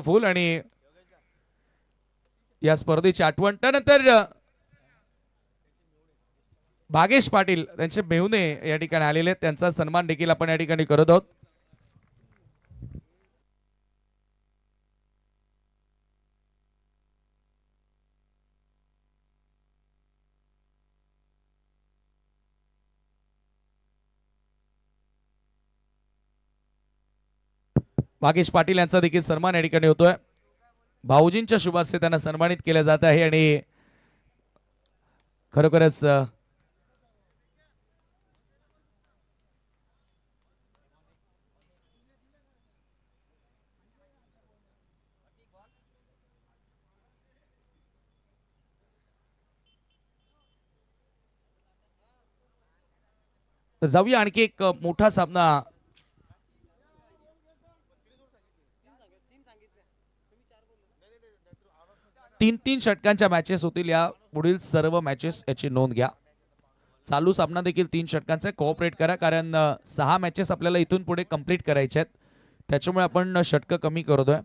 फुल आणि या स्पर्धेची आठवण. त्यानंतर भागेश पाटील त्यांचे मेहुणे या ठिकाणी आलेले आहेत, त्यांचा सन्मान देखील आपण या ठिकाणी करत आहोत. भागेश पाटील यांचा देखील सन्मान या ठिकाणी होतोय. भाऊजींच्या शुभ हस्ते त्यांना सन्मानित केलं जात आहे आणि खरोखरच जाऊया आणखी एक मोठा सामना. तीन षटकांच्या मॅचेस होतील या पुढील सर्व मॅचेस याची नोंद घ्या. चालू सामना देखील 3 षटकांचा. कोऑपरेट करा कारण 6 मॅचेस आपल्याला इथून पुढे कंप्लीट करायचे आहेत, त्याच्यामुळे आपण षटक कमी करतोय.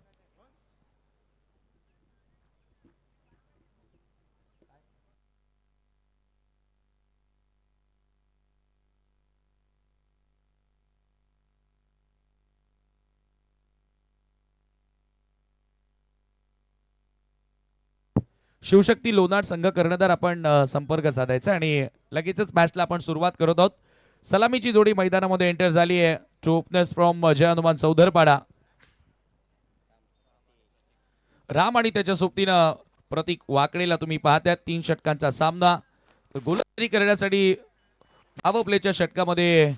शिवशक्ती लोणार संघ कर्णधार आपण संपर्क साधायचा आणि लगेचच मॅचला आपण सुरुवात करत आहोत. सलामीची जोडी मैदानामध्ये एंटर झाली आहे. टू ओपनर्स फ्रॉम जय हनुमान सौदरपाडा. राम आणि त्याच्या सोबतीनं प्रतीक वाकडेला तुम्ही पाहताय. 3 षटकांचा सामना. गोलंदाजी करण्यासाठी पॉवर प्लेच्या षटकामध्ये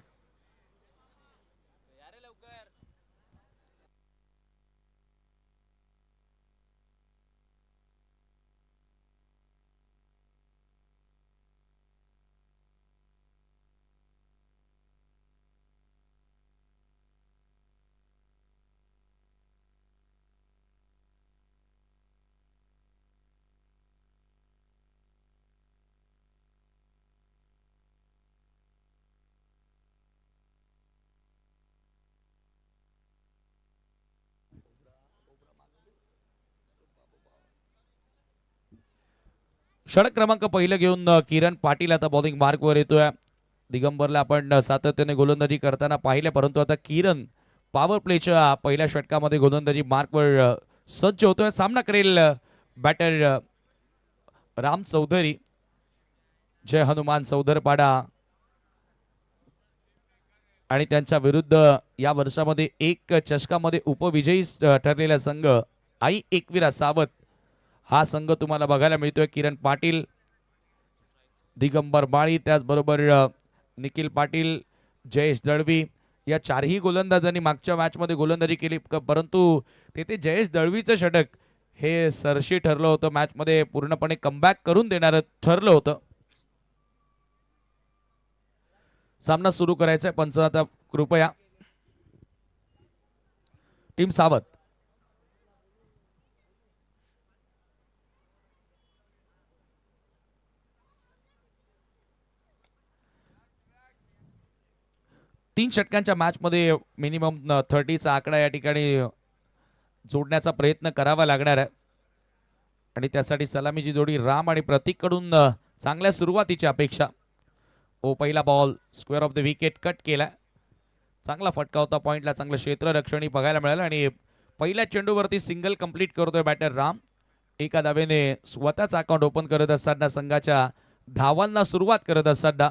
षटक क्रमांक पहिलं घेऊन किरण पाटील आता बॉलिंग मार्कवर येतोय. दिगंबरला आपण सातत्याने गोलंदाजी करताना पाहिले, परंतु आता किरण पॉवर प्लेच्या पहिल्या षटकामध्ये गोलंदाजी मार्कवर सज्ज होतोय. सामना करेल बॅटर राम चौधरी जय हनुमान सौदरपाडा आणि त्यांच्या विरुद्ध या वर्षामध्ये एक चषकामध्ये उपविजयी ठरलेला संघ आई एकविरा सावत हा संघ तुम्हाला बघायला मिळतोय. किरण पाटील, दिगंबर माळी, त्याचबरोबर निखिल पाटील, जयेश दळवी या चारही गोलंदाजांनी मागच्या मॅचमध्ये गोलंदाजी केली, परंतु तेथे जयेश दळवीचं षटक हे सरशी ठरलं होतं. मॅचमध्ये पूर्णपणे कमबॅक करून देणारं ठरलं होतं. सामना सुरू करायचा आहे. पंच आता कृपया टीम सावत. तीन षटकांच्या मॅच मध्ये मिनिमम 30चा आकडा या ठिकाणी जोडण्याचा प्रयत्न करावा लागणार आहे आणि त्यासाठी सलामीची जोडी राम आणि प्रतीक कडून चांगल्या सुरुवातीची अपेक्षा. पहिला ball square of the wicket cut केला. चांगला फटका होता. पॉइंटला चांगलं क्षेत्ररक्षणही बघायला मिळालं आणि पहिल्या चेंडूवरती सिंगल कंप्लीट करतोय बॅटर राम. एका धावेने स्वतःचा अकाउंट ओपन करत असताना संघाच्या धावांना सुरुवात करत असताना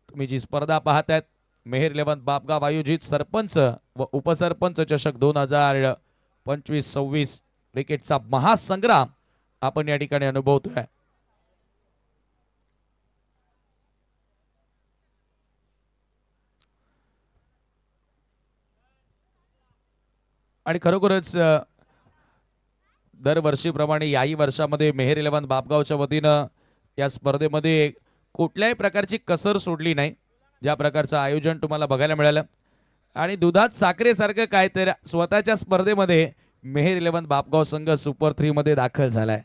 तुम्ही जी स्पर्धा पाहतायत मेहर 11 बापगाव आयोजित सरपंच व उपसरपंच चषक 2025-26 क्रिकेटचा महासंग्राम आपण या ठिकाणी अनुभवतोय. आणि खरोखरच दरवर्षीप्रमाणे याही वर्षामध्ये मेहर 11 बापगावच्या वतीनं या स्पर्धेमध्ये कुठल्याही प्रकारची कसर सोडली नाही. ज्या प्रकारचं आयोजन तुम्हाला बघायला मिळालं आणि दुधात साखरेसारखं काय तर स्वतःच्या स्पर्धेमध्ये मेहर 11 बापगाव संघ सुपर 3 मध्ये दाखल झालाय.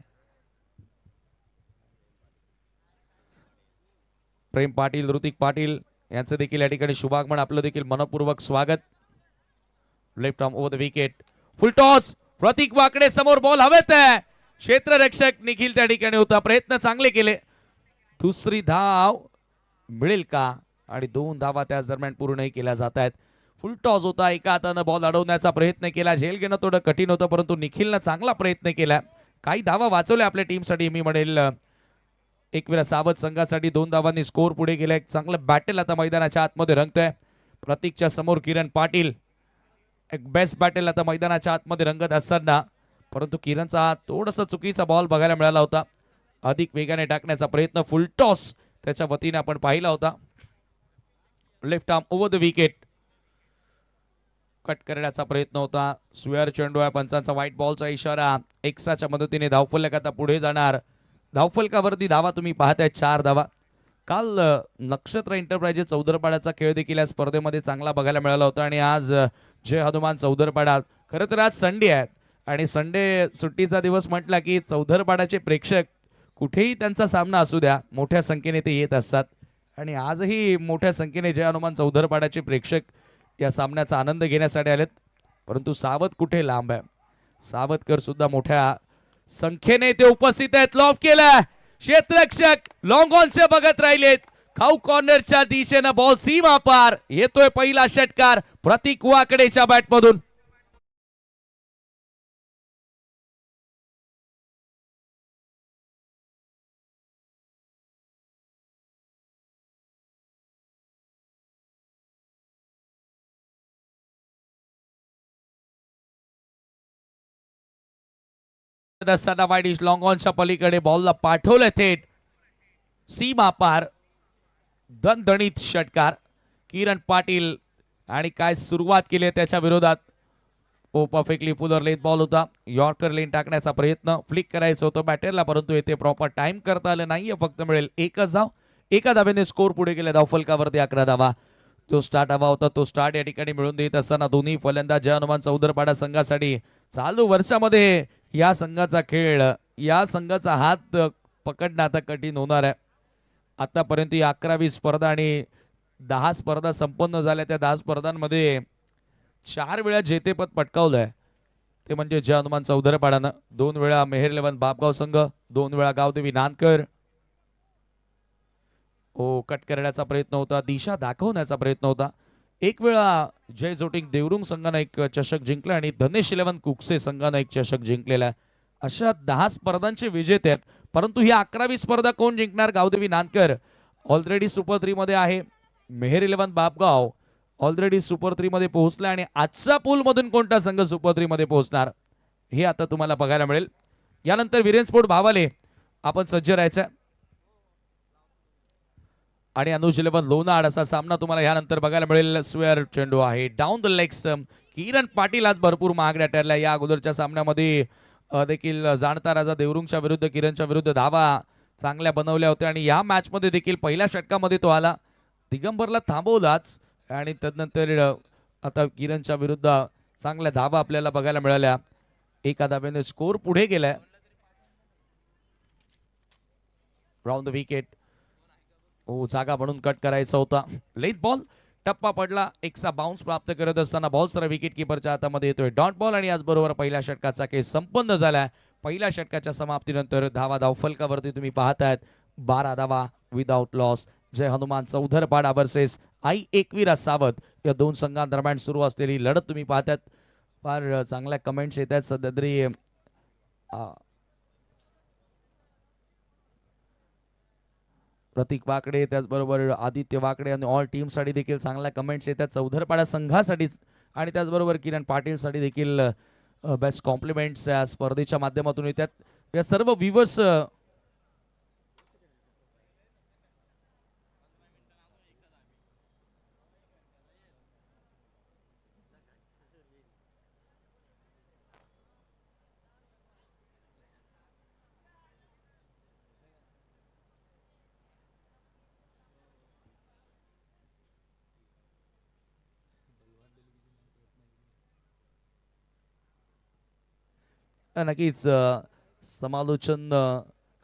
प्रेम पाटील, ऋतिक पाटील यांचं देखील या ठिकाणी शुभागमन, आपलं देखील मनपूर्वक स्वागत. Left arm over the wicket, full toss, Prateek Wakade समोर बॉल हवेत आहे. क्षेत्ररक्षक निखिल त्या ठिकाणी होता, प्रयत्न चांगले केले. दुसरी धाव मिळेल का? आणि 2 धावा त्याच दरम्यान पूर्णही केल्या जात आहेत. फुल टॉस होता, एका हातानं बॉल अडवण्याचा प्रयत्न केला. झेल घेणं थोडं कठीण होतं, परंतु निखिलनं चांगला प्रयत्न केला. काही धावा वाचवल्या आपल्या टीमसाठी. मी म्हणेल एकविरा सावध संघासाठी 2 धावांनी स्कोर पुढे गेला. एक चांगलं बॅटल आता मैदानाच्या आतमध्ये रंगतंय. प्रतीकच्या समोर किरण पाटील, एक बेस्ट बॅटल आता मैदानाच्या आतमध्ये रंगत असताना, परंतु किरणचा हा थोडासा चुकीचा बॉल बघायला मिळाला होता. अधिक वेगाने टाकण्याचा प्रयत्न फुल टॉस त्याच्या वतीने आपण पाहिला होता. Left arm over the wicket cut करण्याचा प्रयत्न होता. स्वेअर चेंडू आहे, पंचांचा व्हाईट बॉलचा इशारा. एक्साच्या मदतीने धावफलक आता पुढे जाणार. धावफलकावरती धावा तुम्ही पाहताय, 4 धावा. काल नक्षत्र एंटरप्राइजेस चौदरपाड्याचा खेळ देखील या स्पर्धेमध्ये चांगला बघायला मिळाला होता. आणि आज जय हनुमान चौदरपाडा, खरं तर आज संडे आहे आणि संडे सुट्टीचा दिवस म्हटला की चौदरपाड्याचे प्रेक्षक कुठेही त्यांचा सामना असू द्या, मोठ्या संख्येने ते येत असतात. आणि आजही मोठ्या संख्येने जय हनुमान चौदरपाड्याचे प्रेक्षक या सामन्याचा आनंद घेण्यासाठी आलेत. परंतु सावध कुठे लांब आहे. सावधकर सुद्धा मोठ्या संख्येने ते उपस्थित आहेत. लॉफ केला, क्षेत्ररक्षक लॉंग ऑनचे बघत राहिलेत. खाऊ कॉर्नरच्या दिशेनं बॉल सीमा पार. येतोय पहिला षटकार प्रतीक वाकडेच्या बॅटमधून. असताना वाईडिश लॉंग ऑनच्या पलीकडे बॉलला पाठवलं थेट सीमा पार. दणदणीत षटकार किरण पाटील. आणि काय सुरुवात केली त्याच्या विरोधात. ओ परफेक्टली फुलर लेन बॉल होता. यॉर्कर लेन टाकण्याचा प्रयत्न, फ्लिक करायचं होतं बॅटरला, परंतु येथे प्रॉपर टाइम करता आलं नाहीये. फक्त मिळेल एकच धाव. एका धावेने स्कोर पुढे गेले. धावफलकावरती 11 धावा. जो स्टार्ट हवा होता तो स्टार्ट या ठिकाणी मिळून देत असताना दोन्ही फलंदाज जय हनुमान चौदरपाडा संघासाठी चालू वर्षामध्ये या संघाचा खेळ, या संघाचा हात पकडणं आता कठीण होणार आहे. आतापर्यंत ही 11वी स्पर्धा आणि 10 स्पर्धा संपन्न झाल्या. त्या 10 स्पर्धांमध्ये 4 वेळा जेतेपद पटकावलंय. ते म्हणजे जय हनुमान चौदरपाडानं. 2 वेळा मेहर 11 बापगाव संघ, 2 वेळा गावदेवी नानकर. हो, कट करण्याचा प्रयत्न होता, दिशा दाखवण्याचा प्रयत्न होता. 1 वेळा जय जोटिंग देवरुंग संघानं एक चषक जिंकला आणि धनेश 11 कुकसे संघानं एक चषक जिंकलेला आहे. अशा 10 स्पर्धांचे विजेते आहेत. परंतु ही 11वी स्पर्धा कोण जिंकणार? गावदेवी नानकर ऑलरेडी सुपर 3 मध्ये आहे. मेहर 11 बापगाव ऑलरेडी सुपर 3 मध्ये पोहोचला. आणि आजच्या पूल मधून कोणता संघ सुपर 3 मध्ये पोहोचणार हे आता तुम्हाला बघायला मिळेल. यानंतर वीरेन स्पोर्ट भावाले आपण सज्ज राहायचं. आणि अनुज 11 लोनाड असा सामना तुम्हाला यानंतर बघायला मिळेल. स्वेअर चेंडू आहे down the leg stump. Kiran Patil आज भरपूर महागड्या ठरल्या. या अगोदरच्या सामन्यामध्ये देखील जाणता राजा देवरुंगच्या विरुद्ध किरणच्या विरुद्ध धावा चांगल्या बनवल्या होत्या. आणि या मॅच मध्ये देखील पहिल्या षटकामध्ये तो आला, दिगंबरला थांबवलाच. आणि तदनंतर आता किरणच्या विरुद्ध चांगल्या धावा आपल्याला बघायला मिळाल्या. एका धावेने स्कोर पुढे गेलाय. Round the wicket. हो, जागा म्हणून कट करायचा होता. लेट बॉल, टप्पा पडला. एकसा बाउन्स प्राप्त करत असताना बॉल सर विकेट किपरच्या हातामध्ये येतोय. Dot ball. आणि याचबरोबर पहिल्या षटकाचा खेळ संपन्न झालाय. पहिल्या षटकाच्या समाप्तीनंतर धावा धावफलकावरती तुम्ही पाहतायत 12 धावा without loss. Jai Hanuman Chaudharpada versus Aai Ekvira सावध या 2 संघांदरम्यान सुरू असलेली लढत तुम्ही पाहतायत. फार चांगल्या कमेंट्स येत आहेत सध्या तरी. प्रतीक वाकडे, त्याचबरोबर आदित्य वाकडे आणि ऑल टीम साठी देखील चांगल्या कमेंट्स येतात. चौदरपाडा संघासाठीच आणि त्याचबरोबर किरण पाटील साठी देखील बेस्ट कॉम्प्लिमेंट्स या स्पर्धेच्या माध्यमातून येतात. या सर्व व्ह्यूअर्स नक्कीच समालोचन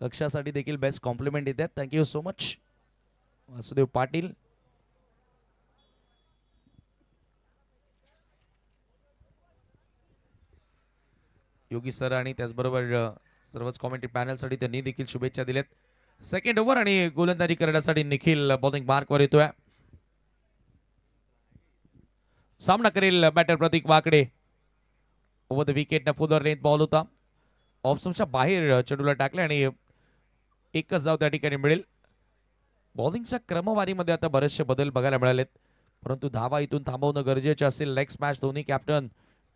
कक्षासाठी देखील बेस्ट कॉम्प्लिमेंट येतात. Thank you so much Vasudev Patil. Yogi sir आणि त्याचबरोबर सर्वच कॉमेंट्री पॅनलसाठी त्यांनी देखील शुभेच्छा दिल्यात. सेकंड ओव्हर आणि गोलंदाजी करण्यासाठी निखिल बॉलिंग मार्कवर येतोय. सामना करेल बॅटर प्रतीक वाकडे. Over the wicket Fuller length ball होता, ऑफ स्टंपच्या बाहेर चेंडूला टाकले आणि एकच धाव त्या ठिकाणी मिळेल. बॉलिंगच्या क्रमवारीमध्ये आता बरेचसे बदल बघायला मिळालेत, परंतु धावा इथून थांबवणं गरजेचे असेल. लेग स्मॅश दोन्ही कॅप्टन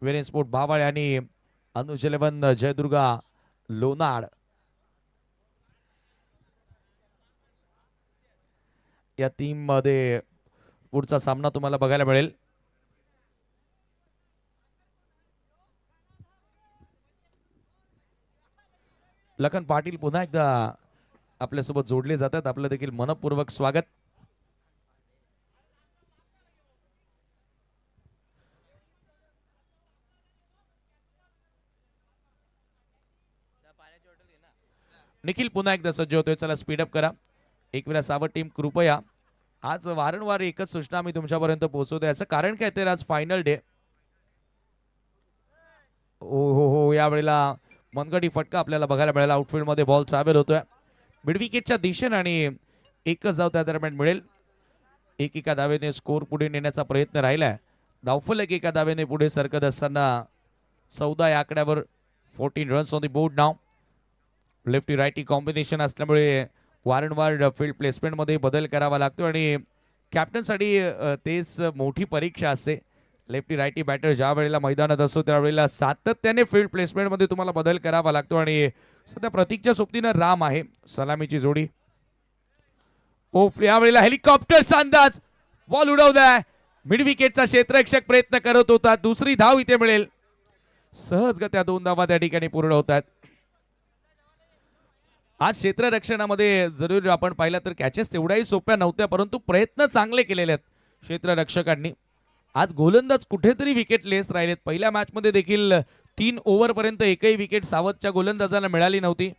वीरेन स्पोर्ट भावाळे आणि अनुज 11 जयदुर्गा लोनाड या टीम मध्ये पुढचा सामना तुम्हाला बघायला मिळेल. लखन पाटील पुन्हा एकदा आपल्यासोबत जोडले जातात, आपलं देखील मनपूर्वक स्वागत. निखिल पुन्हा एकदा सज्ज होतोय. चला स्पीडअप करा. एक वेळा सावध टीम कृपया. आज वारंवार एकच सूचना मी तुमच्यापर्यंत पोहोचवतो, याचं कारण काय तर आज फायनल डे. हो यावेळेला मनगटी फटका आपल्याला बघायला मिळाला. आउटफील्ड मध्ये बॉल ट्रॅव्हल होतोय मिड विकेटच्या दिशेने आणि एकच धाव त्या दरम्यान मिळेल. एका धावेने स्कोर पुढे नेण्याचा प्रयत्न राहिलाय. धावफलक एका धावेने पुढे सरकत असताना 14 या आकड्यावर 14 runs on the board now. Lefty righty combination असल्यामुळे वारंवार फील्ड प्लेसमेंटमध्ये बदल करावा लागतो आणि कॅप्टनसाठी तेच मोठी परीक्षा असते. लेफ्टी राईटी बॅटर ज्या वेळेला मैदानात असतो त्यावेळेला सातत्याने फील्ड प्लेसमेंटमध्ये तुम्हाला बदल करावा लागतो आणि सध्या प्रतीकच्या सोबतीनं राम आहे. सलामीची जोडी. यावेळेला हेलिकॉप्टरचा अंदाज. बॉल उडवलाय. मिड विकेटचा क्षेत्ररक्षक प्रयत्न करत होता. दुसरी धाव इथे मिळेल. सहजगत्या 2 धावा त्या ठिकाणी पूर्ण होतात. आज क्षेत्ररक्षणामध्ये जरूर आपण पाहिलं तर कॅचेस तेवढ्याही सोप्या नव्हत्या, परंतु प्रयत्न चांगले केलेले आहेत क्षेत्ररक्षकांनी. आज गोलंदाज कुठेतरी विकेट लेस राहिलेत. पहिल्या मॅच मध्ये देखील 3 ओव्हर पर्यंत एकही विकेट सावधच्या गोलंदाजाला मिळाली नव्हती.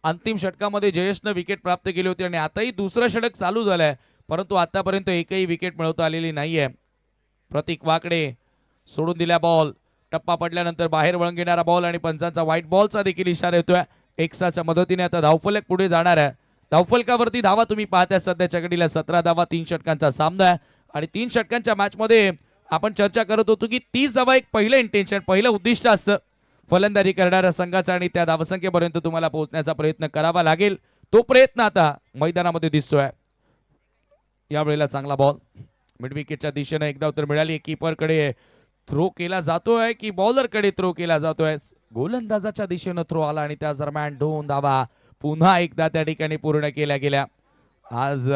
अंतिम षटकामध्ये जयेशनं विकेट प्राप्त केली होती आणि आताही दुसरं षटक चालू झालंय, परंतु आतापर्यंत एकही विकेट मिळवता आलेली नाहीये. प्रतीक वाकडे सोडून दिला बॉल. टप्पा पडल्यानंतर बाहेर वळून घेणारा बॉल आणि पंचांचा व्हाईट बॉलचा देखील इशारा येतोय. एक्साच्या मदतीने आता धावफलक पुढे जाणार आहे. धावफलकावरती धावा तुम्ही पाहताय सध्याच्या घडीला 17 धावा 3 षटकांचा सामना आहे आणि 3 षटकांच्या मॅच मध्ये आपण चर्चा करत होतो की 30 धावा एक पहिलं इंटेन्शन, पहिलं उद्दिष्ट असतं फलंदाजी करणाऱ्या संघाचा आणि त्या धावसंख्येपर्यंत तुम्हाला पोहोचण्याचा प्रयत्न करावा लागेल. तो प्रयत्न आता मैदानामध्ये दिसतोय. यावेळेला चांगला बॉल मिड विकेटच्या दिशेने एक धाव तर मिळाली. कीपरकडे थ्रो केला जातोय की बॉलरकडे थ्रो केला जातोय. गोलंदाजाच्या दिशेने थ्रो आला आणि त्या दरम्यान 2 धावा पुन्हा एकदा त्या ठिकाणी पूर्ण केल्या गेल्या. आज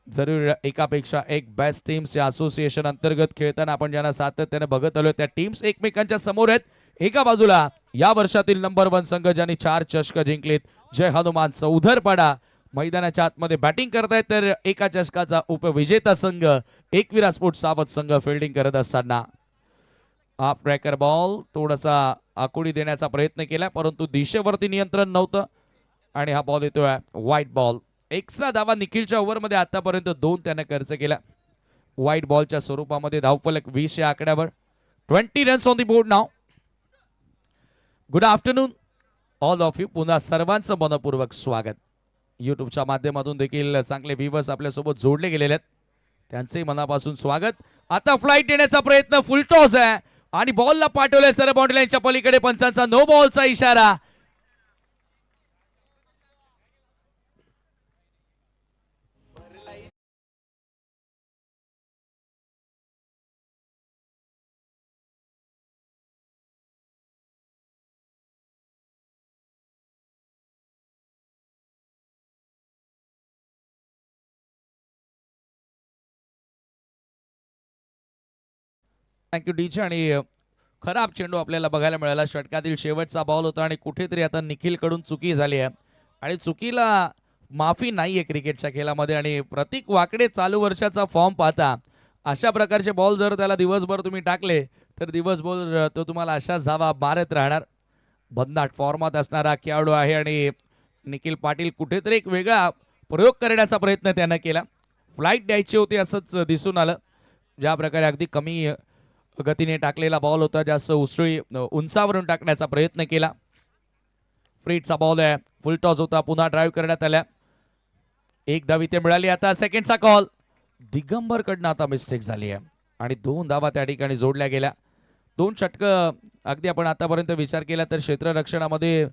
जरूर एकापेक्षा एक बेस्ट टीम्स या असोसिएशन अंतर्गत खेळताना आपण ज्यांना सातत्याने बघत आलोय त्या टीम्स एकमेकांच्या समोर आहेत. एका बाजूला या वर्षातील नंबर 1 संघ ज्यांनी 4 चषक जिंकलेत जय हनुमान चौधरपाडा मैदानाच्या आतमध्ये बॅटिंग करतायत, तर एका चषकाचा उपविजेता संघ एकविरा स्पोर्ट्स सावध संघ फिल्डिंग करत असताना हाफ ट्रॅकर बॉल थोडासा आकुडी देण्याचा प्रयत्न केला, परंतु दिशेवरती नियंत्रण नव्हतं आणि हा बॉल येतोय व्हाईट बॉल. एक्स्ट्रा धावा निखिलच्या ओव्हरमध्ये आतापर्यंत 2 त्याने खर्च केला. व्हाईट बॉलच्या स्वरूपामध्ये धावफलक 20 या आकड्यावर. 20 runs on the board now. Good afternoon all of you. पुन्हा सर्वांचं मनपूर्वक स्वागत. युट्यूबच्या माध्यमातून देखील चांगले व्ह्यूअर्स आपल्यासोबत जोडले गेलेले आहेत, त्यांचे मनापासून स्वागत. आता फ्लाइट देण्याचा प्रयत्न, फुल टॉस आहे आणि बॉलला पाठवलंय सर बाउंड्री लाईनच्या पलीकडे. पंचांचा नो बॉलचा इशारा. Thank you DJ. आणि खराब चेंडू आपल्याला बघायला मिळाला. षटकातील शेवटचा बॉल होता आणि कुठेतरी आता निखिल कडून चुकी झाली आहे आणि चुकीला माफी नाहीये क्रिकेटच्या खेळामध्ये. आणि प्रतीक वाकडे चालू वर्षाचा फॉर्म पाहता अशा प्रकारचे बॉल जर त्याला दिवसभर तुम्ही टाकले तर दिवसभर तो तुम्हाला अशाच धावा मारत राहणार. भन्नाट फॉर्मात असणारा खेळाडू आहे आणि निखिल पाटील कुठेतरी एक वेगळा प्रयोग करण्याचा प्रयत्न त्यानं केला. फ्लाइट द्यायची होती असंच दिसून आलं. ज्या प्रकारे अगदी कमी गतीने टाकलेला बॉल होता, जास्त उसळी उंचावरून टाकण्याचा प्रयत्न केला. फ्रीटचा बॉल आहे, फुल टॉस होता, पुन्हा ड्राईव्ह करण्यात आल्या. एक धाव इथे मिळाली. आता सेकंडचा कॉल दिगंबर कडनं आता मिस्टेक झाली आहे आणि 2 धावा त्या ठिकाणी जोडल्या गेल्या. 2 षटकं अगदी आपण आतापर्यंत विचार केला तर क्षेत्ररक्षणामध्ये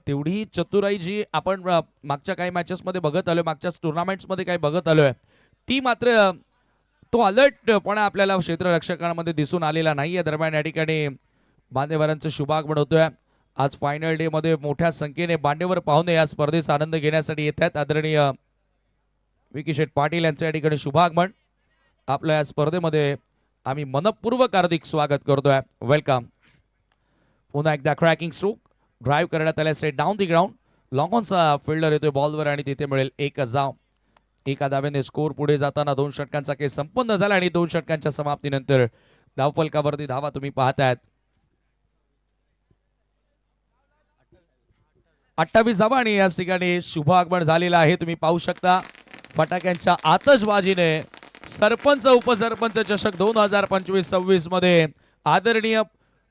तेवढी चतुराई जी आपण मागच्या काही मॅचेसमध्ये बघत आलोय, मागच्या टुर्नामेंट्समध्ये काही बघत आलोय, ती मात्र तो अलर्टपणा आपल्याला क्षेत्ररक्षकांमध्ये दिसून आलेला नाहीये. दरम्यान या ठिकाणी मान्यवरांचं शुभागमन होतोय. आज फायनल डे मध्ये मोठ्या संख्येने मान्यवर पाहुणे या स्पर्धेचा आनंद घेण्यासाठी येत आहेत. आदरणीय विकी शेठ पाटील यांचं या ठिकाणी शुभागमन. आपल्या या स्पर्धेमध्ये आम्ही मनपूर्वक हार्दिक स्वागत करतोय. वेलकम. पुन्हा एकदा क्रॅकिंग स्ट्रोक ड्राईव्ह करण्यात आल्या, set down the ground. Long ऑनचा फिल्डर येतोय बॉलवर आणि तिथे मिळेल एक धाव. एका धावेने स्कोर पुढे जाताना 2 षटकांचा खेळ संपन्न झाला आणि 2 षटकांच्या समाप्तीनंतर धावफलकावरती धावा तुम्ही पाहतायत. 28 धावा आणि याच ठिकाणी शुभ आगमन झालेलं आहे. तुम्ही पाहू शकता फटाक्यांच्या आतषबाजीने सरपंच उपसरपंच चषक 2025-26 मध्ये आदरणीय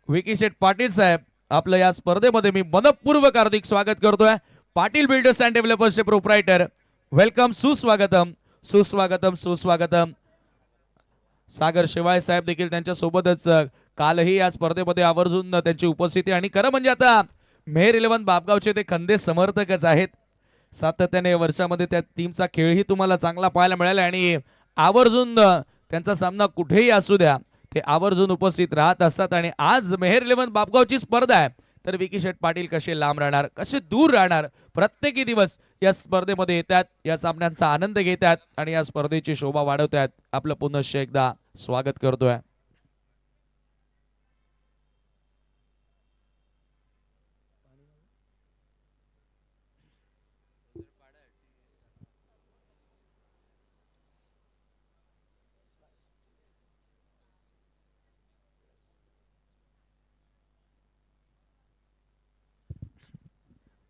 विकी शेठ पाटील साहेब आपलं या स्पर्धेमध्ये मी मनपूर्वक हार्दिक स्वागत करतोय. पाटील बिल्डर्स अँड डेव्हलपर्सचे प्रोप्रायटर, वेलकम, सुस्वागतम सुस्वागतम सुस्वागतम. सागर शेवाळे साहेब देखील त्यांच्या सोबतच कालही या स्पर्धेमध्ये आवर्जून त्यांची उपस्थिती. आणि खरं म्हणजे आता मेहर 11 बापगावचे ते खंदे समर्थकच आहेत. सातत्याने वर्षामध्ये त्या टीमचा खेळही तुम्हाला चांगला पाहायला मिळाला आणि आवर्जून त्यांचा सामना कुठेही असू द्या ते आवर्जून उपस्थित राहत असतात. आणि आज मेहर 11 बापगावची स्पर्धा आहे तर विकी शेठ पाटील कसे लांब राहणार, कसे दूर राहणार, प्रत्येकी दिवस या स्पर्धेमध्ये येतात, या सामन्यांचा आनंद घेतात आणि या स्पर्धेची शोभा वाढवतात. आपलं पुनश्च एकदा स्वागत करतोय.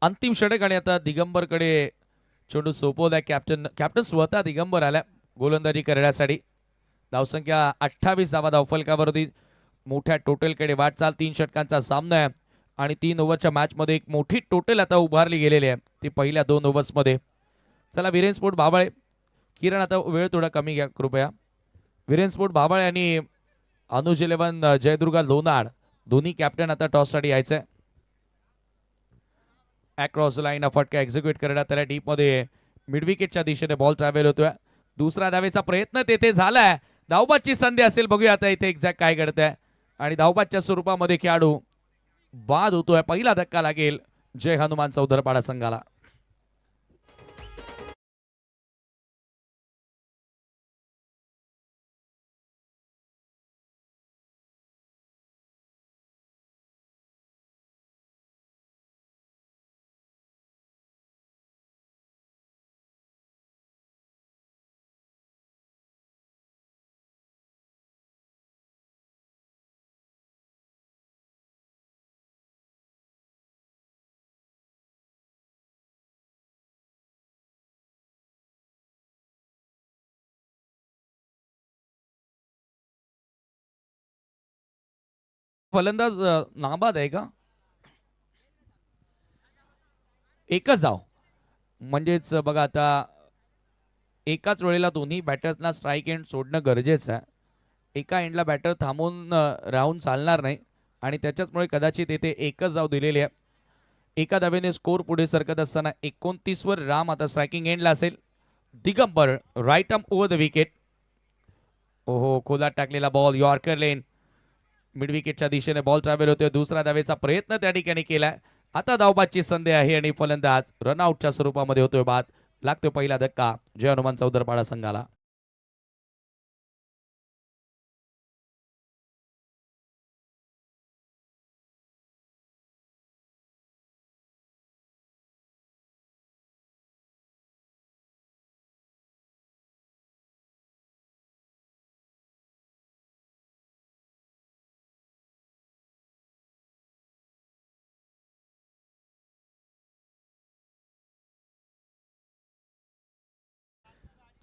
अंतिम षटक आणि आता दिगंबरकडे चेंडू सोपवलाय. कॅप्टन स्वतः दिगंबर आल्या गोलंदाजी करण्यासाठी. धावसंख्या 28 धावा धावफलकावरती मोठ्या टोटलकडे वाटचाल. 3 षटकांचा सामना आहे आणि 3 ओव्हरच्या मॅचमध्ये एक मोठी टोटल आता उभारली गेलेली आहे ती पहिल्या 2 ओव्हर्समध्ये. चला वीरेन स्पोर्ट भाबाळे, किरण आता वेळ थोडा कमी घ्या कृपया. वीरेन स्पोर्ट भाबाळे आणि अनुज 11 जयदुर्गा लोनाड दोन्ही कॅप्टन आता टॉससाठी यायचंय. अक्रॉस लाईन फटका एक्झिक्यूट करण्यात आला. डीप मध्ये मिड विकेटच्या दिशेने बॉल ट्रॅव्हल होतोय. दुसरा धावेचा प्रयत्न तेथे झालाय. धावबादची संधी असेल, बघूया आता इथे एक्झॅक्ट काय घडतंय. आणि धावबादच्या स्वरूपामध्ये खेळाडू बाद होतोय. पहिला धक्का लागेल जय हनुमान चौधरपाडा संघाला. फलंदाज नाबाद आहे का? एकच धाव. म्हणजेच बघा आता एकाच वेळेला दोन्ही बॅटर्सना स्ट्राईक एंड सोडणं गरजेचं आहे. एका एंडला बॅटर थांबून राहून चालणार नाही आणि त्याच्याचमुळे कदाचित येथे एकच धाव दिलेली आहे. एका धावेने स्कोर पुढे सरकत असताना 29 वर राम आता स्ट्रायकिंग एंडला असेल. Digambar right arm over the wicket. ओहो, खोलात टाकलेला बॉल यॉर्कर लेन. मिड विकेटच्या दिशेने बॉल ट्रॅव्हल होतोय. दुसरा धावेचा प्रयत्न त्या ठिकाणी केलाय. आता धावबादची संधी आहे आणि फलंदाज रनआउटच्या स्वरूपामध्ये होतोय बाद. लागतोय पहिला धक्का जय हनुमान चौधरपाडा संघाला.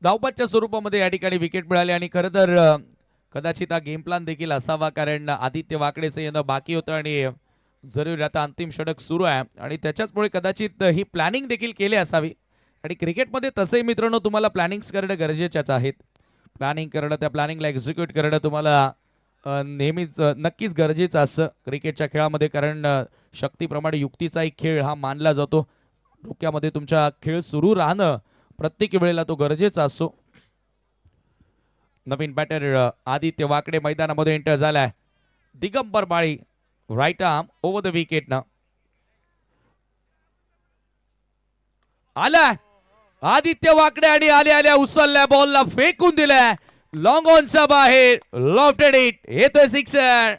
धावबादच्या स्वरूपामध्ये या ठिकाणी विकेट मिळाली आणि खरं तर कदाचित हा गेम प्लॅन देखील असावा, कारण आदित्य वाकडेचं येणं बाकी होतं आणि जरूर आता अंतिम षटक सुरू आहे आणि त्याच्याचमुळे कदाचित ही प्लॅनिंग देखील केली असावी. आणि क्रिकेटमध्ये तसंही मित्रांनो तुम्हाला प्लॅनिंग्स करणं गरजेच्याच आहेत. प्लॅनिंग करणं, त्या प्लॅनिंगला एक्झिक्यूट करणं तुम्हाला नेहमीच नक्कीच गरजेचं असतं क्रिकेटच्या खेळामध्ये, कारण शक्तीप्रमाणे युक्तीचा एक खेळ हा मानला जातो. डोक्यामध्ये तुमच्या खेळ सुरू राहणं प्रत्येक वेळेला तो गरजेचा असतो. नवीन बॅटर आदित्य वाकडे मैदानामध्ये एंटर झालाय. Digambar Mali right arm over the wicket ना आलाय आदित्य वाकडे आणि आल्या उचलल्या बॉलला फेकून दिलाय लॉंग ऑनच्या बाहेर, लॉफ्टेड इट, येतोय सिक्सर.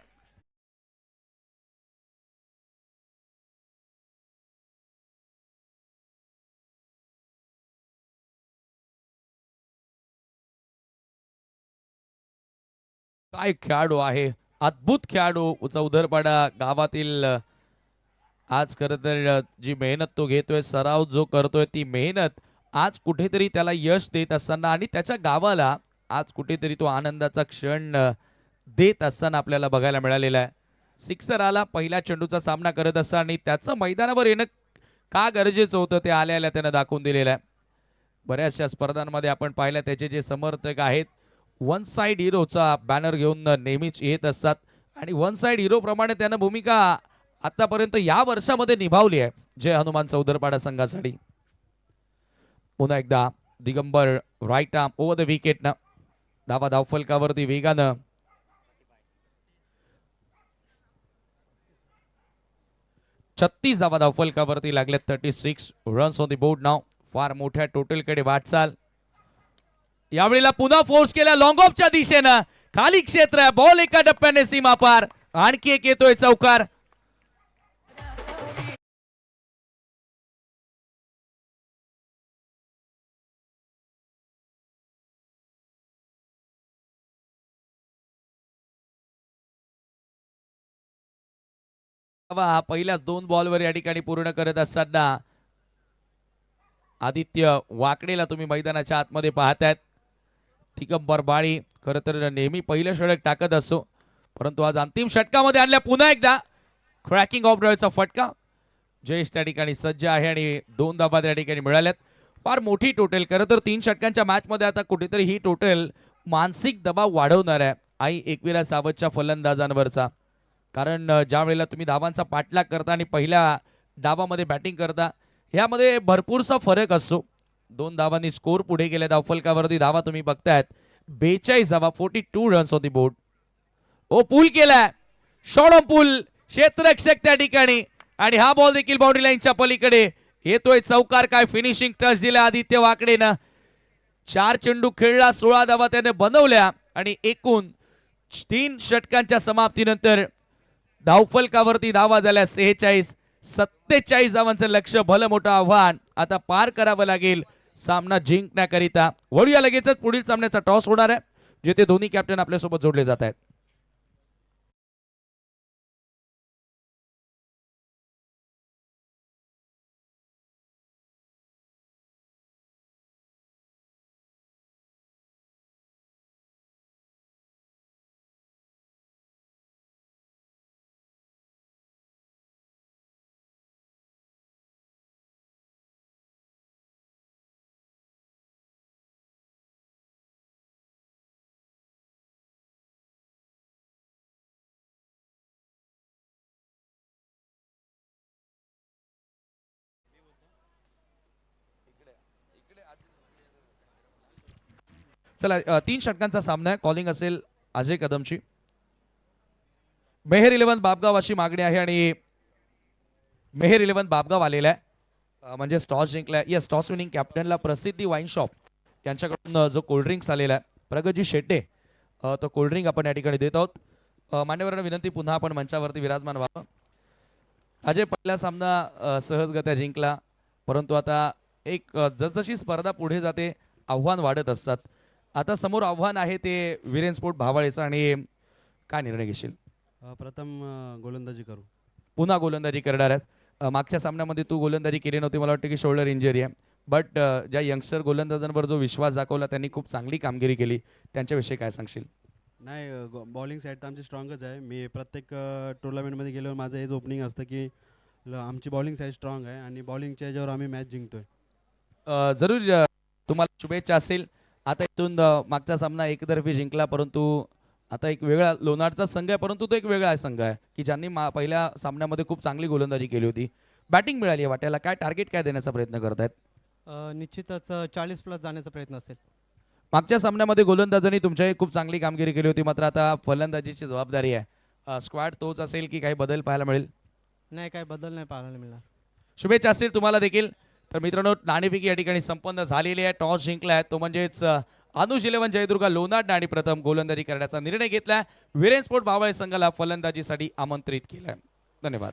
काय खेळाडू आहे, अद्भुत खेळाडू. उदरपाडा गावातील आज खरं तर जी मेहनत तो घेतोय, सराव जो करतोय, ती मेहनत आज कुठेतरी त्याला यश देत असताना आणि त्याच्या गावाला आज कुठेतरी तो आनंदाचा क्षण देत असताना आपल्याला बघायला मिळालेला आहे. सिक्सर आला पहिल्या चेंडूचा सामना करत असताना आणि त्याचं मैदानावर येणं का गरजेचं होतं ते आल्या त्यानं दाखवून दिलेलं आहे. बऱ्याचशा स्पर्धांमध्ये आपण पाहिलं त्याचे जे समर्थक आहेत वन साइड हिरोचा बॅनर घेऊन नेहमीच येत असतात आणि वन साइड हिरो प्रमाणे त्यानं भूमिका आतापर्यंत या वर्षामध्ये निभावली आहे जय हनुमान चौदरपाडा संघासाठी. पुन्हा एकदा Digambar right arm over the wicket ना धावा धावफलकावरती वेगानं 36 धावा धावफलकावरती लागल्यात. 36 रन्स ऑन द बोर्ड नाव. फार मोठ्या टोटलकडे वाटचाल. यावेळेला पुन्हा फोर्स केला लॉंग ऑफच्या दिशेनं, खाली क्षेत्र आहे, बॉल एका टप्प्याने सीमा पार, आणखी एक येतोय चौकार. पहिल्या 2 बॉलवर या ठिकाणी पूर्ण करत असताना आदित्य वाकडेला तुम्ही मैदानाच्या आतमध्ये पाहतायत. दिगंबर बाळी खरं तर नेहमी पहिलं षटक टाकत असतो, परंतु आज अंतिम षटकामध्ये आणल्या पुन्हा एकदा क्रॅकिंग ऑफ ड्राईव्हचा फटका. जयेश त्या ठिकाणी सज्ज आहे आणि 2 धावा त्या ठिकाणी मिळाल्यात. फार मोठी टोटल. खरं तर 3 षटकांच्या मॅचमध्ये आता कुठेतरी ही टोटल मानसिक दबाव वाढवणार आहे आई एकविरा सावतच्या फलंदाजांवरचा, कारण ज्या वेळेला तुम्ही धावांचा पाठलाग करता आणि पहिल्या डावामध्ये बॅटिंग करता ह्यामध्ये भरपूरसा फरक असतो. 2 धावांनी स्कोर पुढे गेले. धावफलकावरती धावा तुम्ही बघतायत 42 धावा, 42 रन्स ऑन द बोर्ड. ओ पूल केलाय, शॉर्ट ऑन पूल, क्षेत्ररक्षक त्या ठिकाणी आणि हा बॉल देखील बाउंड्री लाईनच्या पलीकडे येतोय चौकार. काय फिनिशिंग टच दिला आदित्य वाकडेनं. 4 चेंडू खेळला, 16 धावा त्याने बनवल्या आणि एकूण 3 षटकांच्या समाप्तीनंतर धावफलकावरती धावा झाल्या 46. 47 धावांचं लक्ष्य, भलं मोठं आव्हान आता पार करावं लागेल सामना जिंकण्याकरिता. वळूया लगेचच पुढील सामन्याचा टॉस होणार आहे, जिथे दोन्ही कॅप्टन आपल्यासोबत जोडले जात आहेत. चला 3 षटकांचा सामना आहे. कॉलिंग असेल अजय कदमची. मेहर 11 बाबगाव अशी मागणी आहे आणि मेहर 11 बाबगाव आलेला आहे, म्हणजे टॉस जिंकलाय. यस, टॉस विनिंग कॅप्टनला प्रसिद्धी वाईन शॉप यांच्याकडून जो कोल्ड्रिंक्स आलेला आहे प्रगतजी शेट्टे, तो कोल्ड्रिंक आपण या ठिकाणी देत आहोत. मान्यवरांना विनंती पुन्हा आपण मंचावरती विराजमान व्हावं. अजय पहिला सामना सहजगत्या जिंकला, परंतु आता एक जसजशी स्पर्धा पुढे जाते आव्हान वाढत असतात. आता समोर आव्हान आहे ते वीरेन स्पोर्ट भावाळेचं, आणि काय निर्णय घेशील? प्रथम गोलंदाजी करू. पुन्हा गोलंदाजी करणार आहेस. मागच्या सामन्यामध्ये तू गोलंदाजी केली नव्हती, मला वाटतं की शोल्डर इंजरी आहे, बट ज्या यंगस्टर गोलंदाजांवर जो विश्वास दाखवला त्यांनी खूप चांगली कामगिरी केली, त्यांच्याविषयी काय सांगशील? नाही, बॉलिंग साईड तर आमची स्ट्रॉंगच आहे. मी प्रत्येक टुर्नामेंटमध्ये गेल्यावर माझं हेच ओपनिंग असतं की आमची बॉलिंग साईड स्ट्रॉंग आहे आणि बॉलिंगच्या ह्याच्यावर आम्ही मॅच जिंकतोय. जरूर तुम्हाला शुभेच्छा असेल. आता इथून मागचा सामना एकतर्फी जिंकला, परंतु आता एक वेगळा लोणारचा संघ आहे, परंतु तो एक वेगळा संघ आहे की ज्यांनी पहिल्या सामन्यामध्ये खूप चांगली गोलंदाजी केली होती. बॅटिंग मिळाली आहे वाट्याला. काय टार्गेट काय देण्याचा प्रयत्न करतायत? निश्चितच 40+ जाण्याचा प्रयत्न असेल. मागच्या सामन्यामध्ये गोलंदाजांनी तुमच्याही खूप चांगली कामगिरी केली होती, मात्र आता फलंदाजीची जबाबदारी आहे. स्क्वॉड तोच असेल की काही बदल पाहायला मिळेल? नाही, काय बदल नाही पाहायला मिळणार. शुभेच्छा असतील तुम्हाला देखील. तर मित्रांनो, नाणेफेकी या ठिकाणी संपन्न झालेली आहे. टॉस जिंकला आहे तो म्हणजेच अनुज 11 जयदुर्गा लोणारने आणि प्रथम गोलंदाजी करण्याचा निर्णय घेतलाय. विरेन स्पोर्ट बावळे संघाला फलंदाजीसाठी आमंत्रित केलंय. धन्यवाद.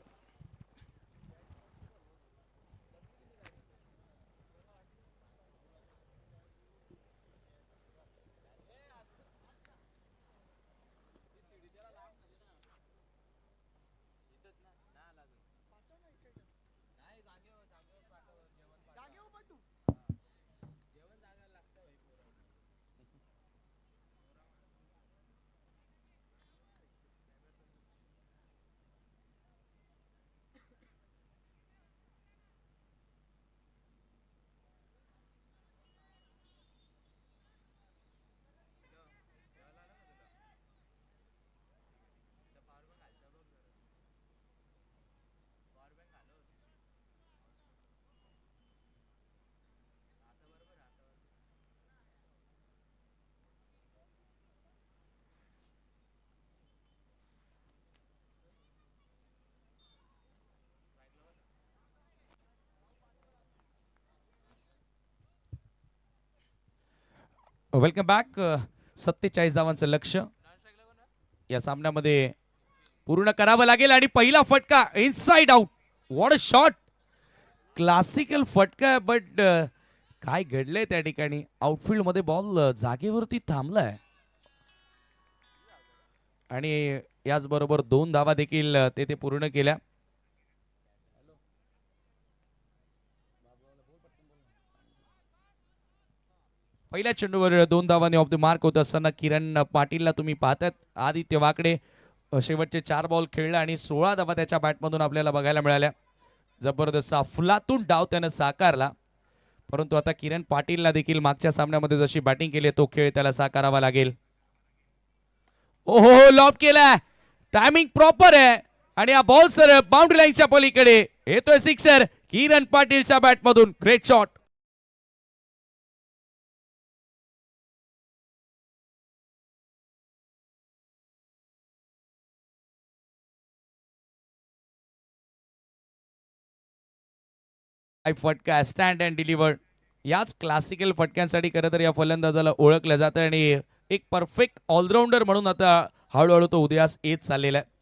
Welcome back. 47 धावांचं लक्ष्य या सामन्यामध्ये पूर्ण करावं लागेल आणि पहिला फटका inside out. What a shot. Classical फटका आहे, बट काय घडलंय त्या ठिकाणी. आउटफील्ड मध्ये बॉल जागेवरती थांबलाय आणि याचबरोबर 2 धावा देखील ते पूर्ण केल्या. पहिल्या चेंडूवर 2 धावांनी ऑफ द मार्क होत असताना किरण पाटीलला तुम्ही पाहतात. आदित्य वाकडे शेवटचे 4 बॉल खेळला आणि 16 धावा त्याच्या बॅटमधून आपल्याला बघायला मिळाल्या. जबरदस्त अफलातून डाव त्यानं साकारला, परंतु आता किरण पाटीलला देखील मागच्या सामन्यामध्ये जशी बॅटिंग केली तो खेळ त्याला साकारावा लागेल. ओहो, लॉब केलाय. टायमिंग प्रॉपर आहे आणि हा बॉल सर बाउंड्री लाईनच्या पलीकडे येतोय. सिक्सर किरण पाटीलच्या बॅटमधून. Great shot. फटका स्टँड अँड डिलिव्हर्ड. याच क्लासिकल फटक्यांसाठी खरं तर या फलंदाजाला ओळखलं जातं आणि एक परफेक्ट ऑलराऊंडर म्हणून आता हळूहळू तो उदयास येत चाललेला आहे.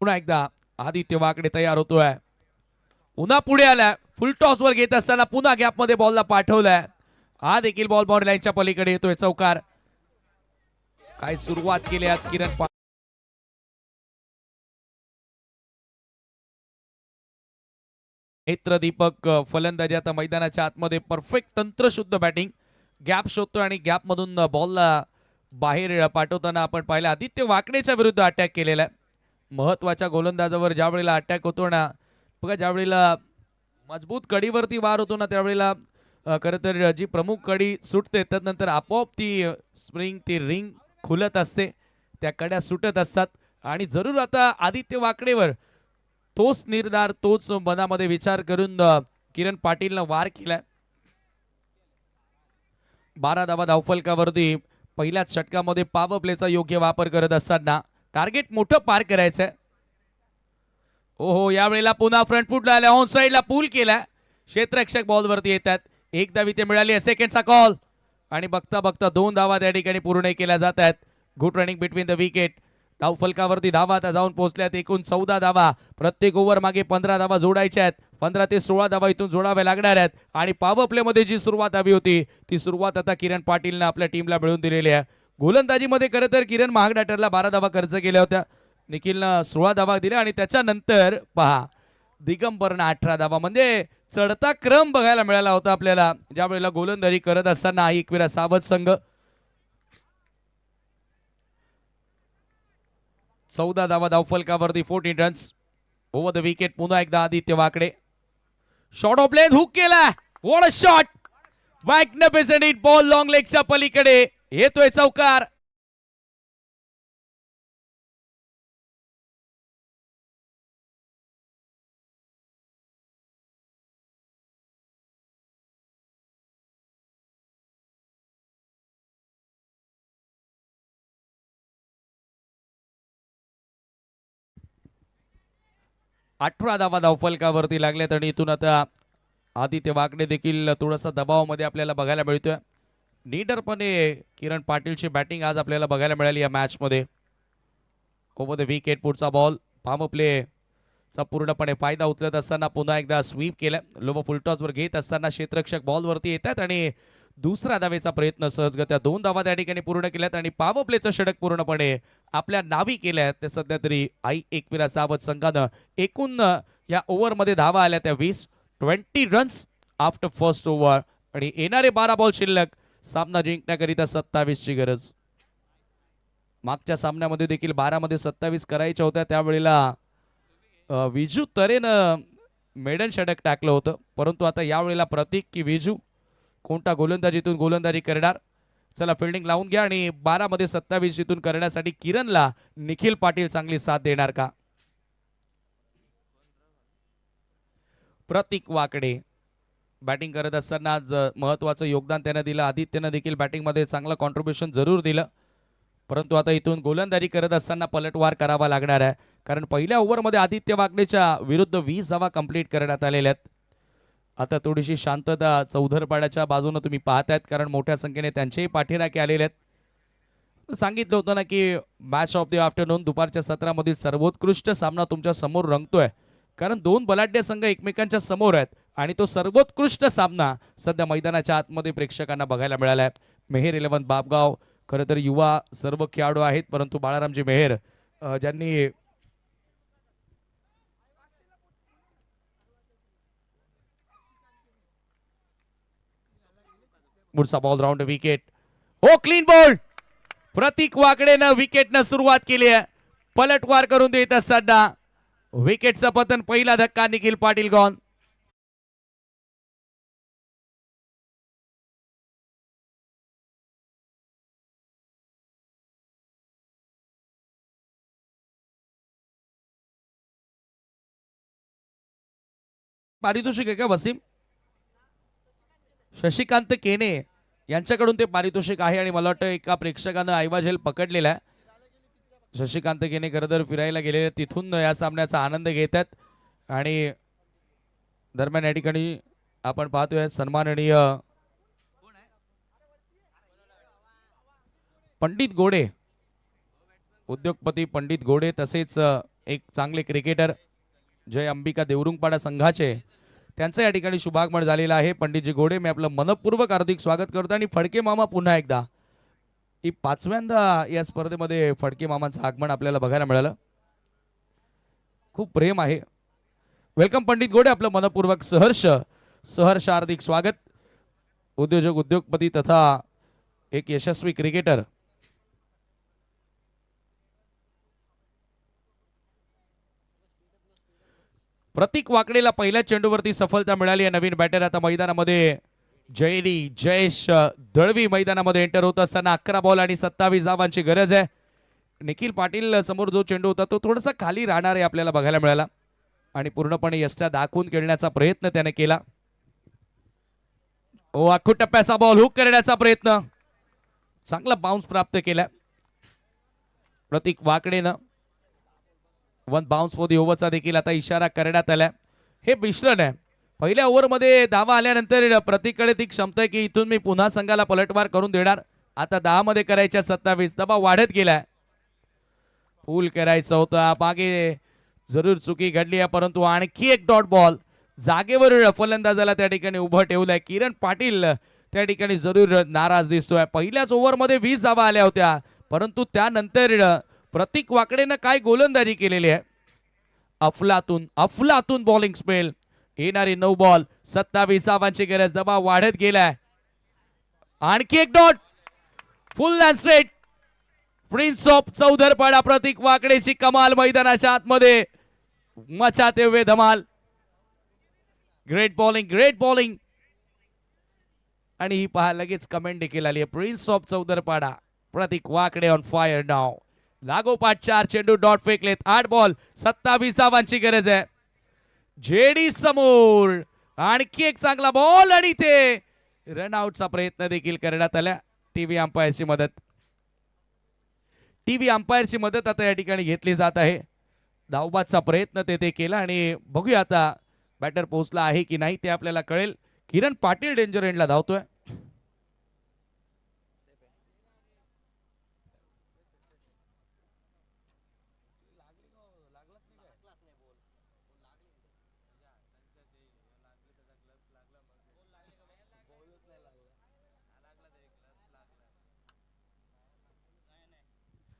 पुन्हा एकदा आदित्य वाकडे तयार होतोय. पुन्हा पुढे आलाय. फुल टॉस वर घेत असताना पुन्हा गॅप मध्ये बॉलला पाठवलाय. हा देखील बॉल बाउंड्री लाईनच्या पलीकडे येतोय. चौकार. काय सुरुवात केली आज किरण. नेत्र दीपक फलंदाजी आता मैदानाच्या आतमध्ये. Perfect तंत्रशुद्ध batting. गॅप शोधतो आणि गॅप मधून बॉलला बाहेर पाठवताना आपण पाहिलं आदित्य वाकडेच्या विरुद्ध अटॅक केलेला आहे. महत्वाच्या गोलंदाजावर ज्या वेळेला अटॅक होतो ना बघा, ज्या वेळेला मजबूत कडीवरती वार होतो ना त्यावेळेला खरं तर जी प्रमुख कडी सुटते त्यानंतर आपोआप ती स्प्रिंग ती रिंग खुलत असते, त्या कड्या सुटत असतात. आणि जरूर आता आदित्य वाकडेवर तोच निर्धार तोच मनामध्ये विचार करून किरण पाटीलनं वार केलाय. 12 धावा धावफलकावरती पहिल्याच षटकामध्ये पॉवर प्लेचा योग्य वापर करत असताना टार्गेट मोठं पार करायचंय. ओहो, यावेळेला पुन्हा फ्रंट फुटला आल्या. ऑन साइडला पूल केलाय. क्षेत्ररक्षक बॉलवरती येतात. एक धाव इथे मिळाली आहे. सेकंडचा कॉल आणि बघता बघता 2 धावा त्या ठिकाणी पूर्ण केल्या जात आहेत. Good running between the wicket. धावफलकावरती धावा आता जाऊन पोहोचल्यात. एकूण 14 धावा. प्रत्येक ओव्हर मागे 15 धावा जोडायच्या आहेत. 15 ते 16 धावा इथून जोडाव्या लागणार आहेत आणि पॉवर प्ले मध्ये जी सुरुवात हवी होती ती सुरुवात आता किरण पाटीलने आपल्या टीमला मिळवून दिलेली आहे. गोलंदाजीमध्ये खरं तर किरण महागडाटरला 12 धावा खर्च केल्या होत्या, निखिलनं 16 धावा दिल्या आणि त्याच्यानंतर पहा दिगंबरनं 18 धावा, म्हणजे चढता क्रम बघायला मिळाला होता आपल्याला ज्या वेळेला गोलंदाजी करत असताना एकविरा सावध संघ. 14 धावा धावफलकावरती 14 रन्स ओव्हर द विकेट. पुन्हा एकदा Aditya Wakade shot of length hook केला. What a shot, magnificent hit, ball long लेगच्या पलीकडे येतोय चौकार. अठरा धावा धावफलकावरती लागल्यात आणि इथून आता आदित्य वाकडे देखील थोडासा दबावामध्ये आपल्याला बघायला मिळतोय. नीडरपणे किरण पाटीलची बॅटिंग आज आपल्याला बघायला मिळाली या मॅच मध्ये. ओव्हर द विकेट पुढचा बॉल पॉवर प्ले चा पूर्णपणे फायदा उचलत असताना पुन्हा एकदा स्वीप केला. लोब फुलटॉसवर घेत असताना क्षेत्ररक्षक बॉलवरती येतात आणि दुसरा धावेचा प्रयत्न सहजगत्या 2 धावा त्या ठिकाणी पूर्ण केल्यात आणि पॉवर प्लेचं षटक पूर्णपणे आपल्या नावी केल्यात. ते सध्या तरी एकविरा सावध संघानं एकूण या ओव्हरमध्ये धावा आल्या त्या 20 रन्स आफ्टर फर्स्ट ओव्हर आणि येणारे 12 बॉल शिल्लक. सामना जिंकण्याकरिता 27 ची गरज. मागच्या सामन्यामध्ये देखील 12 मध्ये 27 करायच्या होत्या, त्यावेळेला विजू तरेनं मेडन षटक टाकलं होतं, परंतु आता यावेळेला प्रतीक की विजू कोणता गोलंदाजीतून गोलंदाजी करणार. चला फिल्डिंग लावून घ्या आणि 12 मध्ये 27 इथून करण्यासाठी किरणला निखिल पाटील चांगली साथ देणार का. प्रतीक वाकडे बॅटिंग करत असताना आज महत्वाचं योगदान त्यानं दिलं. आदित्यनं देखील बॅटिंगमध्ये चांगलं कॉन्ट्रीब्युशन जरूर दिलं, परंतु आता इथून गोलंदाजी करत असताना पलटवार करावा लागणार आहे, कारण पहिल्या ओव्हरमध्ये आदित्य वाकडेच्या विरुद्ध 20 धावा कंप्लीट करण्यात आलेल्या आहेत. आता थोडीशी शांतता चौधरपाड्याच्या बाजूने तुम्ही पाहतायत, कारण मोठ्या संख्येने त्यांचेही पाठीराखे आलेले आहेत. सांगितलं होतं ना की मॅच ऑफ द आफ्टरनून दुपारच्या सत्रामधील सर्वोत्कृष्ट सामना तुमच्या समोर रंगतोय, कारण दोन बलाढ्य संघ एकमेकांच्या समोर आहेत आणि तो सर्वोत्कृष्ट सामना सध्या मैदानाच्या आतमध्ये प्रेक्षकांना बघायला मिळाला आहे. मेहेर 11 बापगाव खरं तर युवा सर्व खेळाडू आहेत, परंतु बाळारामजी मेहेर ज्यांनी पुढचा बॉल राऊंड विकेट. हो क्लीन बॉल. प्रतीक वाकडेनं विकेटनं सुरुवात केली आहे, पलटवार करून देत असताना विकेटचं पतन. पहिला धक्का निखिल पाटील गॉन. पारितोषिक आहे का वसीम? शशिकांत केने यांच्याकडून ते पारितोषिक आहे आणि मला वाटतं एका प्रेक्षकानं ऐवाझेल पकडलेला आहे. शशिकांत केने खरं तर फिरायला गेलेले, तिथून या सामन्याचा आनंद घेत आहेत आणि दरम्यान या ठिकाणी आपण पाहतोय सन्माननीय पंडित गोडे, उद्योगपती पंडित गोडे, तसेच एक चांगले क्रिकेटर जय अंबिका देवरुंगपाडा संघाचे, त्यांचं या ठिकाणी शुभागमन झालेलं आहे. पंडितजी गोडे, मी आपलं मनपूर्वक हार्दिक स्वागत करतो. आणि फडके मामा पुन्हा एकदा, ही 5व्यांदा या स्पर्धेमध्ये फडके मामांचं आगमन आपल्याला बघायला मिळालं. खूप प्रेम आहे. वेलकम पंडित गोडे, आपलं मनपूर्वक सहर्ष हार्दिक स्वागत. उद्योजक, उद्योगपती तथा एक यशस्वी क्रिकेटर. प्रतीक वाकडेला पहिल्या चेंडूवरती सफलता मिळाली आहे. नवीन बॅटर आता मैदानामध्ये जयेश दळवी मैदानामध्ये एंटर होत असताना 11 बॉल आणि 27 धावांची गरज आहे. निखिल पाटील समोर जो चेंडू होता तो थोडासा खाली राहणार आहे आपल्याला बघायला मिळाला आणि पूर्णपणे यष्टा दाखवून खेळण्याचा प्रयत्न त्याने केला. आखू टप्प्याचा बॉल हुक करण्याचा प्रयत्न, चांगला बाउन्स प्राप्त केला प्रतीक वाकडेनं. 1 बाउन्स फॉर दी ओव्हरचा देखील आता इशारा करण्यात आला. हे मिश्रण आहे. पहिल्या ओव्हरमध्ये धावा आल्यानंतर प्रतीककडे ती क्षमता आहे की इथून मी पुन्हा संघाला पलटवार करून देणार. आता 10 मध्ये करायच्या 27, दबाव वाढत गेलाय. फुल करायचं होतं, मागे जरूर चुकी घडली आहे, परंतु आणखी एक डॉट बॉल जागेवर फलंदाजाला त्या ठिकाणी उभं ठेवलंय. किरण पाटील त्या ठिकाणी जरूर नाराज दिसतोय. पहिल्याच ओव्हरमध्ये 20 धावा आल्या होत्या, परंतु त्यानंतर प्रतीक वाकडेनं काय गोलंदाजी केलेली आहे. अफलातून बॉलिंग स्पेल. येणारी 9 बॉल 27 धावांची गरज. दबाव वाढत गेलाय. आणखी एक dot. Full and straight. Prince of Chaudharpada Prateek वाकडेची कमाल मैदानाच्या आतमध्ये मचाते हुए धमाल. Great bowling. आणि ही पहा लगेच कमेंट देखील आली आहे. प्रिन्स ऑफ चौधरपाडा प्रतीक वाकडे ऑन फायर नाव. लागोपाठ 4 चेंडू डॉट फेकलेत. 8 बॉल 27 धावांची गरज आहे. जेडी समोर आणखी एक चांगला बॉल आणि ते रनआउटचा प्रयत्न देखील करण्यात आला. टीव्ही अंपायरची मदत आता या ठिकाणी घेतली जात आहे. धावबादचा प्रयत्न ते केला आणि बघूया आता बॅटर पोहोचला आहे की नाही ते आपल्याला कळेल. किरण पाटील डेंजर एंडला धावतोय.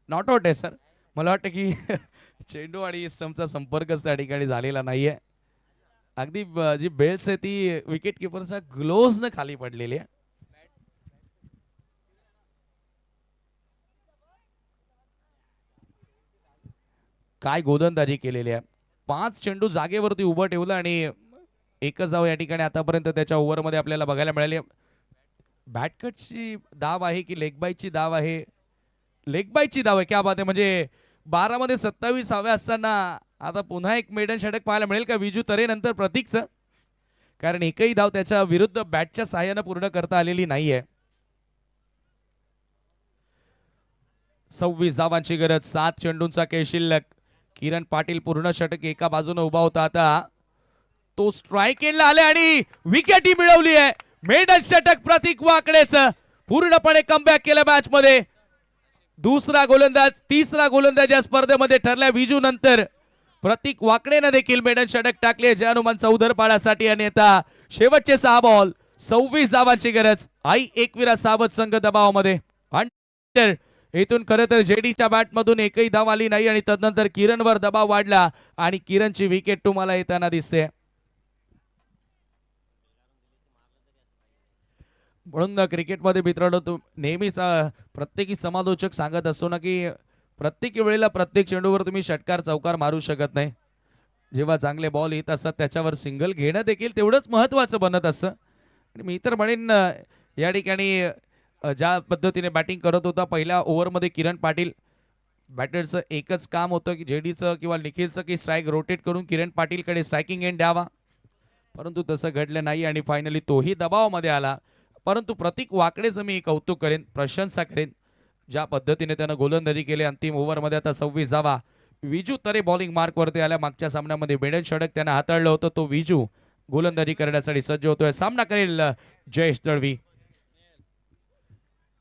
नॉट आउट आहे सर. मला वाटतं की चेंडू आणि स्टंपचा संपर्कच त्या ठिकाणी झालेला नाहीये. अगदी जी बेल्स आहे ती विकेट किपरच्या ग्लोव्ज न खाली पडलेली आहे. काय गोलंदाजी केलेली आहे. 5 चेंडू जागेवरती उभं ठेवलं आणि एकच धाव या ठिकाणी आतापर्यंत त्याच्या ओव्हरमध्ये आपल्याला बघायला मिळाली. बॅटकटची धाव आहे की लेगबाईची धाव आहे. लेगबाईची धाव आहे. क्या बात आहे. म्हणजे 12 मध्ये 27 हव्या असताना आता पुन्हा एक मेडन षटक पाहायला मिळेल का विजू तरे नंतर प्रतीकचं. कारण एकही धाव त्याच्या विरुद्ध बॅटच्या सहाय्याने पूर्ण करता आलेली नाहीये. 26 धावांची गरज. 7 चेंडूंचा खेळ शिल्लक. किरण पाटील पूर्ण षटक एका बाजूने उभा होता. आता तो स्ट्राईक एंडला आले आणि विकेटही मिळवली आहे. मेडन षटक प्रतीक वाकडेचं. पूर्णपणे कमबॅक केलं मॅच मध्ये. तिसरा गोलंदाज या स्पर्धेमध्ये ठरलाय विजू नंतर. प्रतीक वाकडेनं देखील मेडन षटक टाकले जय हनुमान चौधरपाडासाठी. आणि आता शेवटचे 6 बॉल 26 धावांची गरज. आई एकविरा सावध संघ दबावामध्ये. इथून खरं तर जेडीच्या बॅटमधून एकही धाव आली नाही आणि तदनंतर किरणवर दबाव वाढला आणि किरणची विकेट तुम्हाला येताना दिसते. म्हणून क्रिकेटमध्ये मित्रांनो नेहमीच प्रत्येकी समालोचक सांगत असतो ना की प्रत्येक वेळेला प्रत्येक चेंडूवर तुम्ही षटकार चौकार मारू शकत नाही. जेव्हा चांगले बॉल येत असतात त्याच्यावर सिंगल घेणं देखील तेवढंच महत्त्वाचं बनत असतं. आणि मी तर म्हणेन या ठिकाणी ज्या पद्धतीने बॅटिंग करत होता पहिल्या ओव्हरमध्ये किरण पाटील. बॅटरचं एकच काम होतं की जेडीचं किंवा निखिलचं की स्ट्राईक रोटेट करून किरण पाटीलकडे स्ट्रायकिंग एंड द्यावा, परंतु तसं घडलं नाही आणि फायनली तोही दबावामध्ये आला. परंतु प्रतीक वाकडेचं मी कौतुक करेन, प्रशंसा करेन ज्या पद्धतीने त्यानं गोलंदाजी केली. अंतिम ओव्हरमध्ये आता 26 धावा. विजू तरे बॉलिंग मार्कवरती आल्या. मागच्या सामन्यामध्ये मेडन षटक त्यानं हाताळलं होतं. तो विजू गोलंदाजी करण्यासाठी सज्ज होतोय. सामना करेल जयेश दळवी.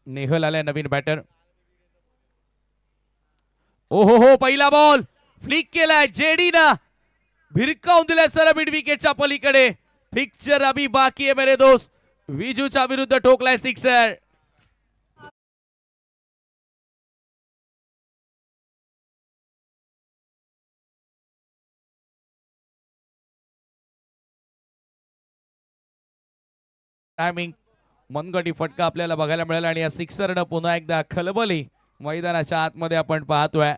नेहल आलाय नवीन बॅटर. ओहो पहिला बॉल फ्लिक केलाय जेडीना. भिरकावून दिलाय सरळ मिड विकेटच्या पलीकडे. पिक्चर अभी बाकी है मेरे दोस्त. विजूच्या विरुद्ध ठोकलाय सिक्सर. टायमिंग मनगटी फटका आपल्याला बघायला मिळाला आणि या सिक्सरनं पुन्हा एकदा खलबली मैदानाच्या आतमध्ये आपण पाहतोय.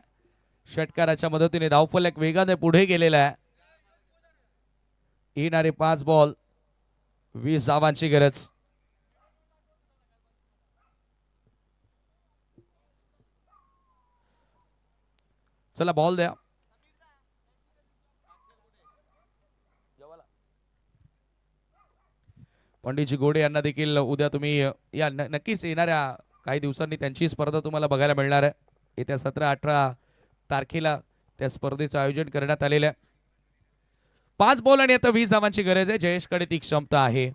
षटकाराच्या मदतीने धावफलक वेगाने पुढे गेलेला आहे. येणारे 5 बॉल 20 धावांची गरज. चला बॉल द्या. पंडितजी गोडे यांना देखील उद्या तुम्ही या नक्कीच येणाऱ्या काही दिवसांनी त्यांची स्पर्धा तुम्हाला बघायला मिळणार आहे. येत्या 17-18 तारखेला त्या स्पर्धेचं आयोजन करण्यात आलेलं आहे. 5 बॉल आणि आता 20 धावांची गरज आहे. जयेशकडे ती क्षमता आहे.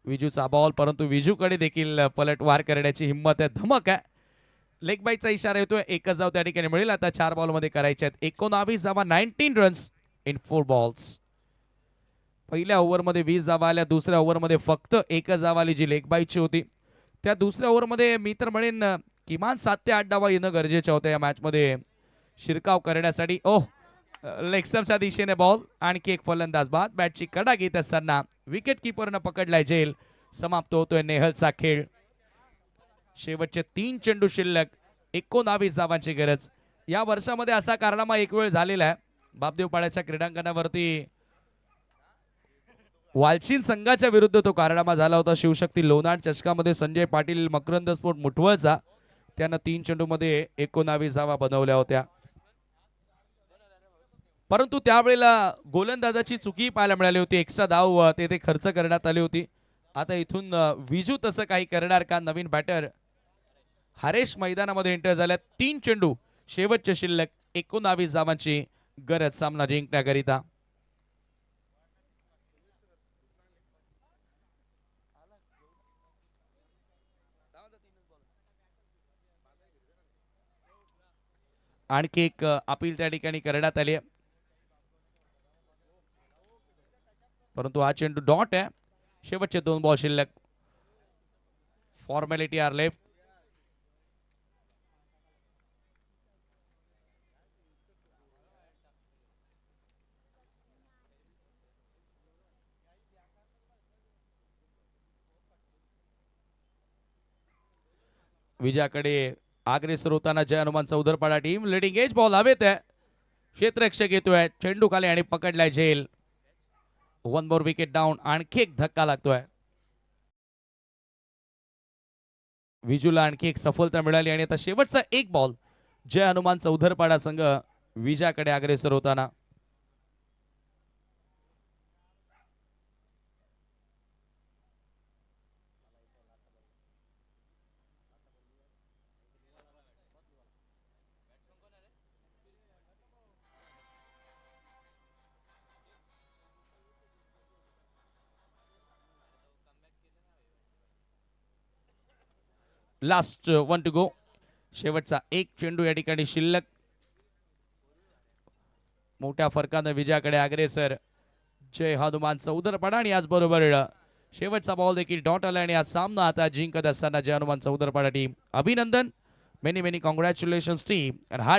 विजूचा बॉल, परंतु विजूकडे देखील पलटवार करण्याची हिंमत आहे, धमक आहे. लेग बाईचा इशारा येतोय. एकच धाव त्या ठिकाणी मिळेल. आता 4 बॉल मध्ये करायचे आहेत 19 धावा. 19 रन्स इन 4 बॉल्स. पहिल्या ओव्हरमध्ये 20 धावा आल्या, दुसऱ्या ओव्हरमध्ये फक्त एकच धाव आली जी लेग बाईची होती. त्या दुसऱ्या ओव्हरमध्ये मी तर म्हणेन किमान 7 ते 8 धावा येणं गरजेच्या होत्या या मॅचमध्ये शिरकाव करण्यासाठी. ओह, लेग स्टंपच्या दिशेने बॉल, आणखी एक फलंदाज बाद. बॅटची कडा घेत असताना विकेट किपरनं पकडलाय झेल. समाप्त होतोय नेहलचा खेळ. शेवटचे 3 चेंडू शिल्लक, 19 धावांची गरज. या वर्षामध्ये असा कारनामा एक वेळ झालेला आहे. बापदेवपाड्याच्या क्रीडांगणावरती वालचीन संघाच्या विरुद्ध तो कारनामा झाला होता. शिवशक्ती लोणार चषकामध्ये संजय पाटील मकरंद स्फोट मुठवळचा, त्यानं 3 चेंडूमध्ये 19 धावा बनवल्या होत्या. परंतु त्यावेळेला गोलंदाजाची चुकी पाहायला मिळाली होती. एक्स्ट्रा धाव तेथे खर्च करण्यात आली होती. आता इथून विजू तसं काही करणार का? नवीन बॅटर हरेश मैदानामध्ये एंटर झाल्या. 3 चेंडू, शेवटचे शिल्लक, 19 धावांची गरज सामना जिंकण्याकरिता. आणखी एक अपील त्या ठिकाणी करण्यात आली आहे, परंतु हा चेंडू डॉट आहे. शेवटचे 2 बॉल शिल्लक. Formality R left. विजयाकडे अग्रेसर होताना Jai Hanuman Chaudharpada team. Leading edge ball हवेत आहे. क्षेत्ररक्षक येतोय, चेंडू खाली आणि पकडलाय झेल. 1 मोर विकेट डाऊन. आणखी एक धक्का लागतोय. विजूला आणखी एक सफलता मिळाली आणि आता शेवटचा 1 बॉल. जय हनुमान चौधरपाडा संघ विजयाकडे अग्रेसर होताना. Last 1 to go. शेवटचा 1 चेंडू या ठिकाणी शिल्लक. मोठ्या फरकानं विजयाकडे अग्रेसर जय हनुमान चौधरपाडा. आणि याचबरोबर शेवटचा बॉल देखील डॉट आला आणि हा सामना आता जिंकत असताना जय हनुमान चौधरपाडा टीम. अभिनंदन, मेनी मेनी कॉंग्रॅच्युलेशन्स टीम.